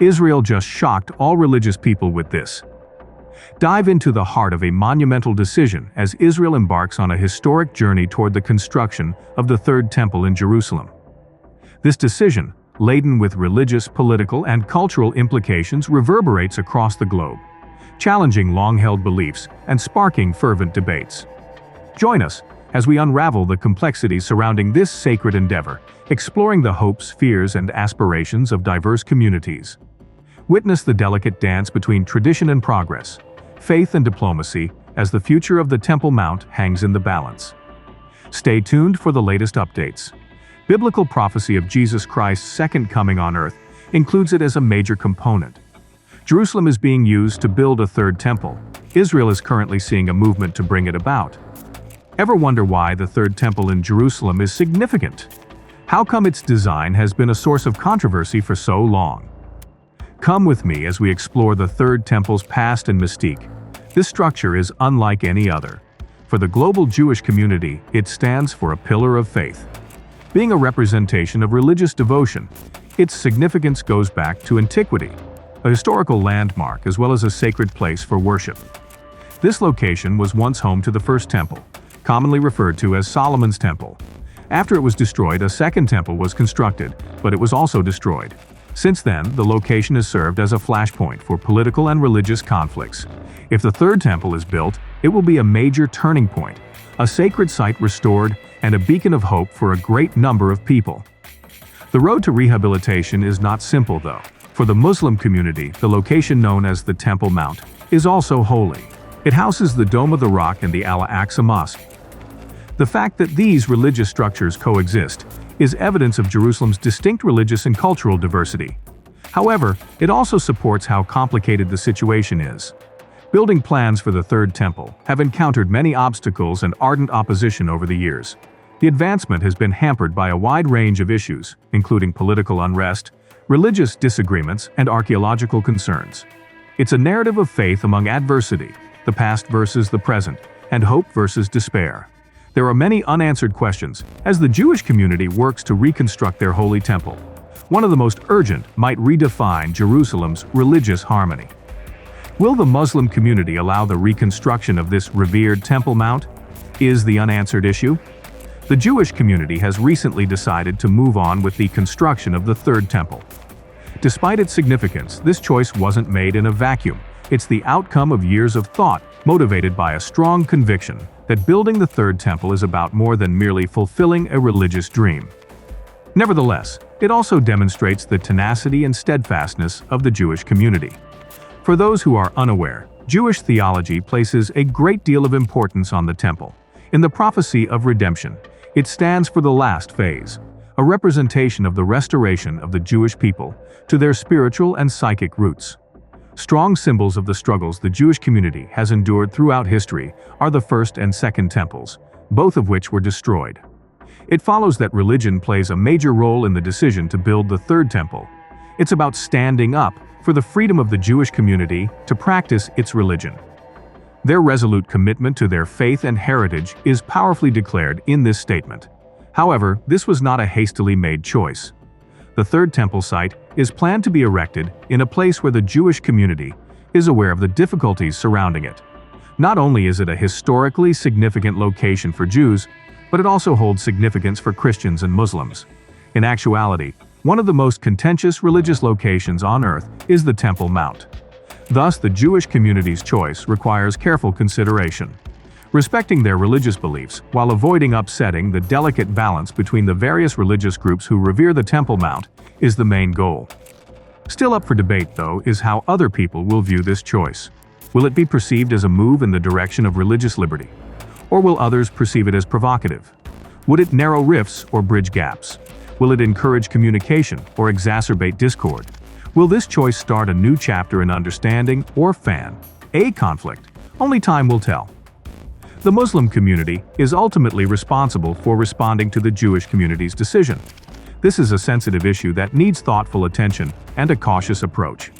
Israel just shocked all religious people with this. Dive into the heart of a monumental decision as Israel embarks on a historic journey toward the construction of the Third Temple in Jerusalem. This decision, laden with religious, political, and cultural implications, reverberates across the globe, challenging long-held beliefs and sparking fervent debates. Join us as we unravel the complexities surrounding this sacred endeavor, exploring the hopes, fears, and aspirations of diverse communities. Witness the delicate dance between tradition and progress, faith and diplomacy, as the future of the Temple Mount hangs in the balance. Stay tuned for the latest updates. Biblical prophecy of Jesus Christ's second coming on earth includes it as a major component. Jerusalem is being used to build a third temple. Israel is currently seeing a movement to bring it about. Ever wonder why the third temple in Jerusalem is significant? How come its design has been a source of controversy for so long? Come with me as we explore the third temple's past and mystique. This structure is unlike any other. For the global Jewish community, it stands for a pillar of faith. Being a representation of religious devotion, its significance goes back to antiquity, a historical landmark as well as a sacred place for worship. This location was once home to the first temple, commonly referred to as Solomon's Temple. After it was destroyed, a second temple was constructed, but it was also destroyed. Since then, the location has served as a flashpoint for political and religious conflicts. If the third temple is built, it will be a major turning point, a sacred site restored, and a beacon of hope for a great number of people. The road to rehabilitation is not simple, though. For the Muslim community, the location known as the Temple Mount is also holy. It houses the Dome of the Rock and the Al-Aqsa Mosque. The fact that these religious structures coexist is evidence of Jerusalem's distinct religious and cultural diversity. However, it also supports how complicated the situation is. Building plans for the Third Temple have encountered many obstacles and ardent opposition over the years. The advancement has been hampered by a wide range of issues, including political unrest, religious disagreements, and archaeological concerns. It's a narrative of faith among adversity, the past versus the present, and hope versus despair. There are many unanswered questions as the Jewish community works to reconstruct their holy temple. One of the most urgent might redefine Jerusalem's religious harmony. Will the Muslim community allow the reconstruction of this revered Temple Mount? Is the unanswered issue. The Jewish community has recently decided to move on with the construction of the Third Temple. Despite its significance, this choice wasn't made in a vacuum. It's the outcome of years of thought, motivated by a strong conviction that building the Third Temple is about more than merely fulfilling a religious dream. Nevertheless, it also demonstrates the tenacity and steadfastness of the Jewish community. For those who are unaware, Jewish theology places a great deal of importance on the temple. In the prophecy of redemption, it stands for the last phase, a representation of the restoration of the Jewish people to their spiritual and psychic roots. Strong symbols of the struggles the Jewish community has endured throughout history are the First and Second Temples, both of which were destroyed. It follows that religion plays a major role in the decision to build the Third Temple. It's about standing up for the freedom of the Jewish community to practice its religion. Their resolute commitment to their faith and heritage is powerfully declared in this statement. However, this was not a hastily made choice. The Third Temple site is planned to be erected in a place where the Jewish community is aware of the difficulties surrounding it. Not only is it a historically significant location for Jews, but it also holds significance for Christians and Muslims. In actuality, one of the most contentious religious locations on earth is the Temple Mount. Thus, the Jewish community's choice requires careful consideration. Respecting their religious beliefs while avoiding upsetting the delicate balance between the various religious groups who revere the Temple Mount is the main goal. Still up for debate, though, is how other people will view this choice. Will it be perceived as a move in the direction of religious liberty? Or will others perceive it as provocative? Would it narrow rifts or bridge gaps? Will it encourage communication or exacerbate discord? Will this choice start a new chapter in understanding or fan a conflict? Only time will tell. The Muslim community is ultimately responsible for responding to the Jewish community's decision. This is a sensitive issue that needs thoughtful attention and a cautious approach.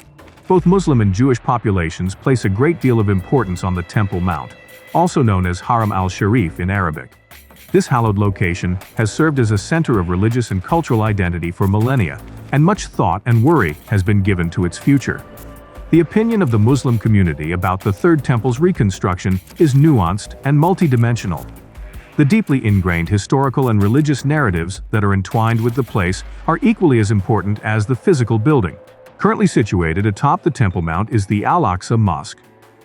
Both Muslim and Jewish populations place a great deal of importance on the Temple Mount, also known as Haram al-Sharif in Arabic. This hallowed location has served as a center of religious and cultural identity for millennia, and much thought and worry has been given to its future. The opinion of the Muslim community about the Third Temple's reconstruction is nuanced and multidimensional. The deeply ingrained historical and religious narratives that are entwined with the place are equally as important as the physical building. Currently situated atop the Temple Mount is the Al-Aqsa Mosque,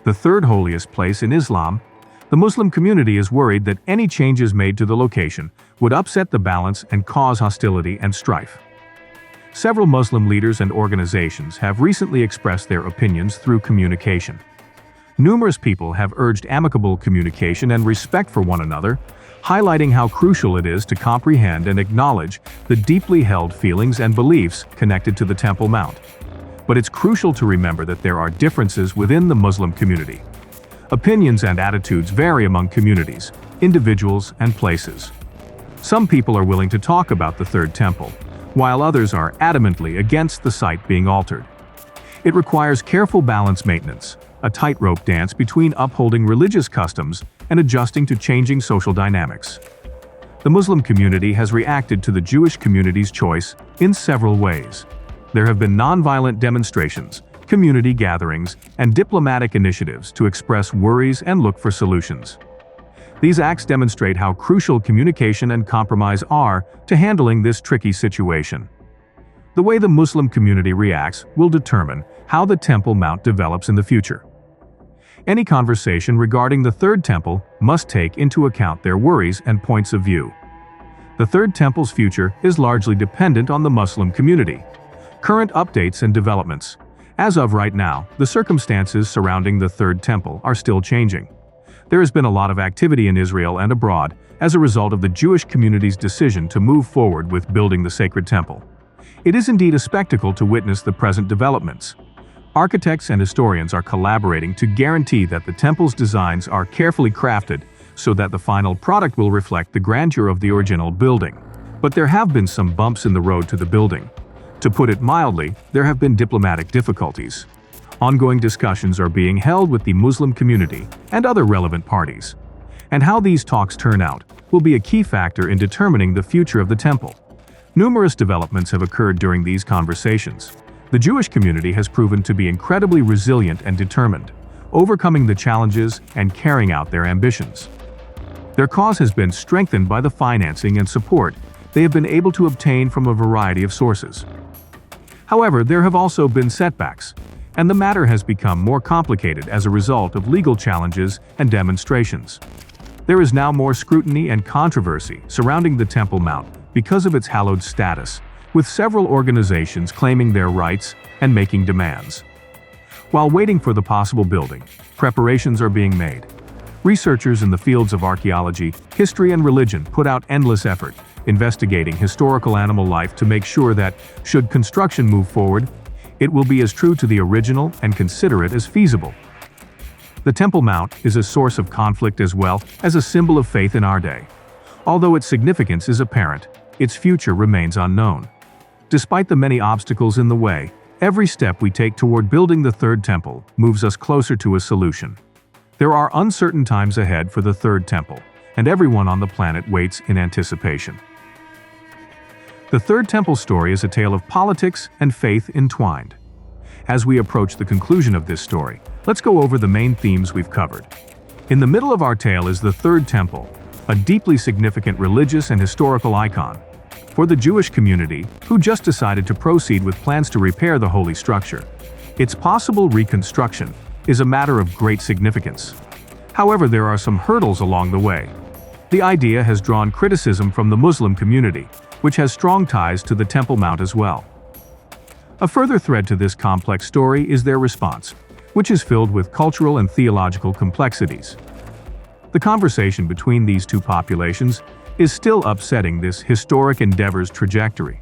the third holiest place in Islam. The Muslim community is worried that any changes made to the location would upset the balance and cause hostility and strife. Several Muslim leaders and organizations have recently expressed their opinions through communication. Numerous people have urged amicable communication and respect for one another, highlighting how crucial it is to comprehend and acknowledge the deeply held feelings and beliefs connected to the Temple Mount. But it's crucial to remember that there are differences within the Muslim community. Opinions and attitudes vary among communities, individuals, and places. Some people are willing to talk about the Third Temple, while others are adamantly against the site being altered. It requires careful balance maintenance, a tightrope dance between upholding religious customs and adjusting to changing social dynamics. The Muslim community has reacted to the Jewish community's choice in several ways. There have been nonviolent demonstrations, community gatherings, and diplomatic initiatives to express worries and look for solutions. These acts demonstrate how crucial communication and compromise are to handling this tricky situation. The way the Muslim community reacts will determine how the Temple Mount develops in the future. Any conversation regarding the Third Temple must take into account their worries and points of view. The Third Temple's future is largely dependent on the Muslim community. Current updates and developments. As of right now, the circumstances surrounding the Third Temple are still changing. There has been a lot of activity in Israel and abroad as a result of the Jewish community's decision to move forward with building the sacred temple. It is indeed a spectacle to witness the present developments. Architects and historians are collaborating to guarantee that the temple's designs are carefully crafted so that the final product will reflect the grandeur of the original building. But there have been some bumps in the road to the building. To put it mildly, there have been diplomatic difficulties. Ongoing discussions are being held with the Muslim community and other relevant parties. And how these talks turn out will be a key factor in determining the future of the temple. Numerous developments have occurred during these conversations. The Jewish community has proven to be incredibly resilient and determined, overcoming the challenges and carrying out their ambitions. Their cause has been strengthened by the financing and support they have been able to obtain from a variety of sources. However, there have also been setbacks, and the matter has become more complicated as a result of legal challenges and demonstrations. There is now more scrutiny and controversy surrounding the Temple Mount because of its hallowed status, with several organizations claiming their rights and making demands. While waiting for the possible building, preparations are being made. Researchers in the fields of archaeology, history, and religion put out endless effort, investigating historical animal life to make sure that, should construction move forward, it will be as true to the original and considerate as feasible. The Temple Mount is a source of conflict as well as a symbol of faith in our day. Although its significance is apparent, its future remains unknown. Despite the many obstacles in the way, every step we take toward building the Third Temple moves us closer to a solution. There are uncertain times ahead for the Third Temple, and everyone on the planet waits in anticipation. The Third Temple story is a tale of politics and faith entwined. As we approach the conclusion of this story, let's go over the main themes we've covered. In the middle of our tale is the Third Temple, a deeply significant religious and historical icon. For the Jewish community, who just decided to proceed with plans to repair the holy structure, its possible reconstruction is a matter of great significance. However, there are some hurdles along the way. The idea has drawn criticism from the Muslim community, which has strong ties to the Temple Mount as well. A further thread to this complex story is their response, which is filled with cultural and theological complexities. The conversation between these two populations is still upsetting this historic endeavor's trajectory.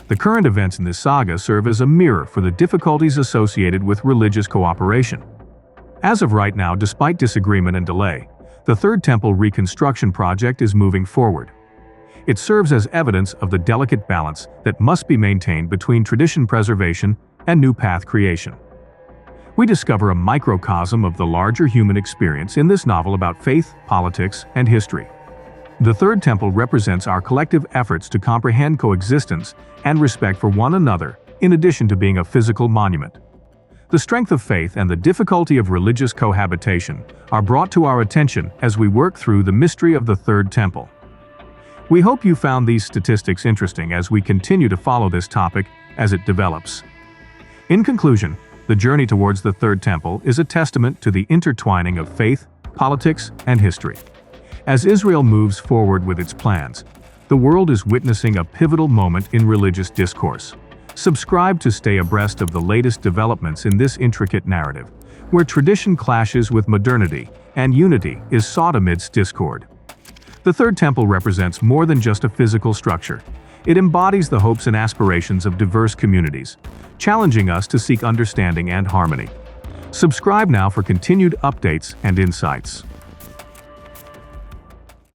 The current events in this saga serve as a mirror for the difficulties associated with religious cooperation. As of right now, despite disagreement and delay, the Third Temple reconstruction project is moving forward. It serves as evidence of the delicate balance that must be maintained between tradition preservation and new path creation. We discover a microcosm of the larger human experience in this novel about faith, politics, and history. The Third Temple represents our collective efforts to comprehend coexistence and respect for one another, in addition to being a physical monument. The strength of faith and the difficulty of religious cohabitation are brought to our attention as we work through the mystery of the Third Temple. We hope you found these statistics interesting as we continue to follow this topic as it develops. In conclusion, the journey towards the Third Temple is a testament to the intertwining of faith, politics, and history. As Israel moves forward with its plans, the world is witnessing a pivotal moment in religious discourse. Subscribe to stay abreast of the latest developments in this intricate narrative, where tradition clashes with modernity and unity is sought amidst discord. The Third Temple represents more than just a physical structure. It embodies the hopes and aspirations of diverse communities, challenging us to seek understanding and harmony. Subscribe now for continued updates and insights.